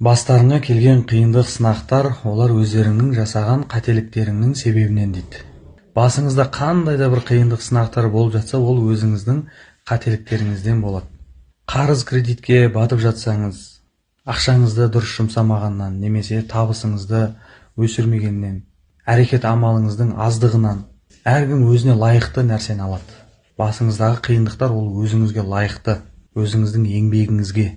Бастарыңа келген қиындық сынақтар, олар өздеріңнің жасаған қателіктеріңнің себебінен дейді. Басыңызда қандай да бір қиындық сынақтар болып жатса, ол өзіңіздің қателіктеріңізден болады. Қарыз кредитке батып жатсаңыз, ақшаңызды дұрыс жұмсамағаннан, немесе табысыңызды өсірмегеннен, әрекет амалыңыздың аздығынан, әркім өзіне лайықты нәрсені алады. Басыңыздағы қиындықтар ол өзіңізге лайықты, өзіңіздің еңбегіңізге.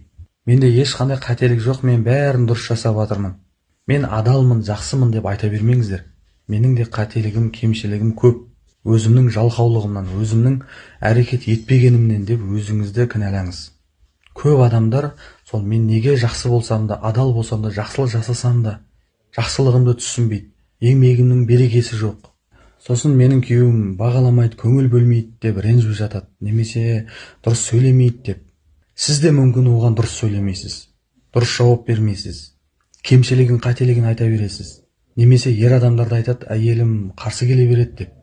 Менде ешқандай қателік жоқ, мен бәрін дұрыс жасап жатырмын. Мен адалмын, жақсымын деп айта бермеңіздер. Менің де қателігім, кемшілігім көп. Өзімнің жалқаулығымнан, өзімнің әрекет етпегенімнен деп өзіңізді кінәлаңыз. Көп адамдар сол мен неге жақсы болсам да, адал болсам да, жақсылық жасасам да, жақсылығымды түсінбейді. Еңбегімнің берекесі жоқ. Сосын менің күйеуім бағаламайды, көңіл бөлмейді деп ренжіп жатады, немесе дұрыс сөйлемейді деп. Сіз де мүмкін оған дұрыс сөйлемейсіз, дұрыс жауап бермейсіз, кемшілігін, қателігін айта бересіз. Немесе ер адамдарды айтады, әйелім қарсы келе береді деп.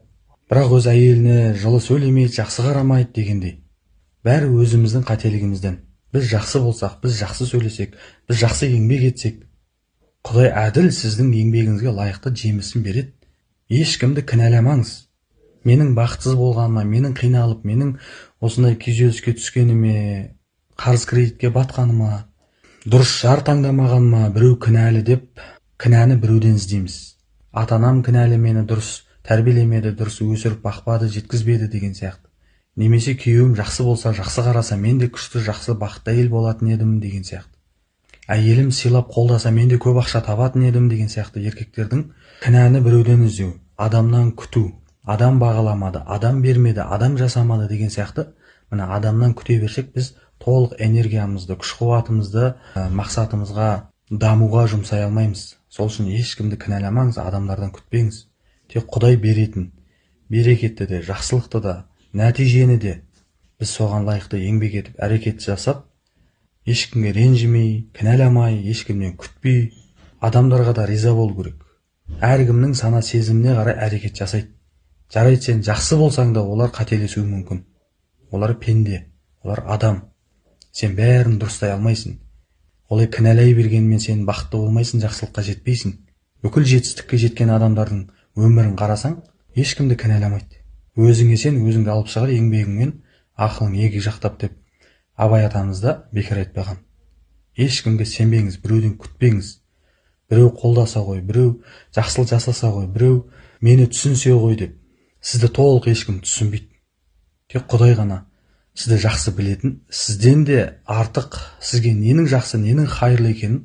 Бірақ өз әйеліне жылы сөйлемейді, жақсы қарамайды дегендей. Бәрі өзіміздің қателігімізден. Біз жақсы болсақ, біз жақсы сөйлесек, біз жақсы еңбек етсек, Құдай әділ сіздің еңбегіңізге лайықты жемісін береді. Ешкімді кінәламаңыз. Менің бақытсыз болғаныма, менің қиналып, менің осындай күйзеліске түскеніме, қарыз кредитке батқаныма, дұрыс жар таңдамағаныма біреу кінәлі деп, кінәні біреуден іздейміз. Ата-анам кінәлі, мені дұрыс тәрбиелемеді, дұрыс өсіріп бақпады, жеткізбеді деген сияқты. Немесе күйеуім жақсы болса, жақсы қараса, мен де күшті, жақсы, бақытты әйел болатын едім деген сияқты. Әйелім сыйлап қолдаса, мен де көп ақша табатын едім деген сияқты. Еркектердің кінәні біреуден іздеу, адамнан күту, адам бағаламады, адам бермеді, адам жасамады деген сияқты. Мына адамнан күте берсек, біз толық энергиямызды, күш-қуатымызды мақсатымызға, дамуға жұмсай алмаймыз. Сол үшін ешкімді кінәламаңыз, адамдардан күтпеңіз. Тек Құдай беретін, берекетті де, жақсылықты да, нәтижені де біз соған лайықты еңбек етіп, әрекет жасап, ешкімге ренжімей, кінәламай, ешкімнен күтпей, адамдарға да риза болу керек. Әркімнің сана сезіміне қарай әрекет жасайды. Жарайды, сен жақсы болсаң да, олар қателесуі мүмкін. Олар пенде, олар адам. Сен бәрін дұрыстай алмайсың. Олай кінәлай бергенмен сен бақытты болмайсың, жақсылыққа жетпейсің. Бүкіл жетістікке жеткен адамдардың өмірін қарасаң, ешкімді кінәламайды. Өзіңе сен, өзіңді алып шығар еңбегіңмен, ақылың екі жақтап деп Абай атамыз да бекер айтпаған. Ешкімге сенбеңіз, біреуден күтпеңіз. Біреу қолдаса ғой, біреу жақсылық жасаса ғой, біреу мені түсінсе ғой деп. Сізді толық ешкім түсінбейді. Тек Құдай ғана сізді жақсы білетін, сізден де артық сізге ненің жақсы, ненің хайырлы екенін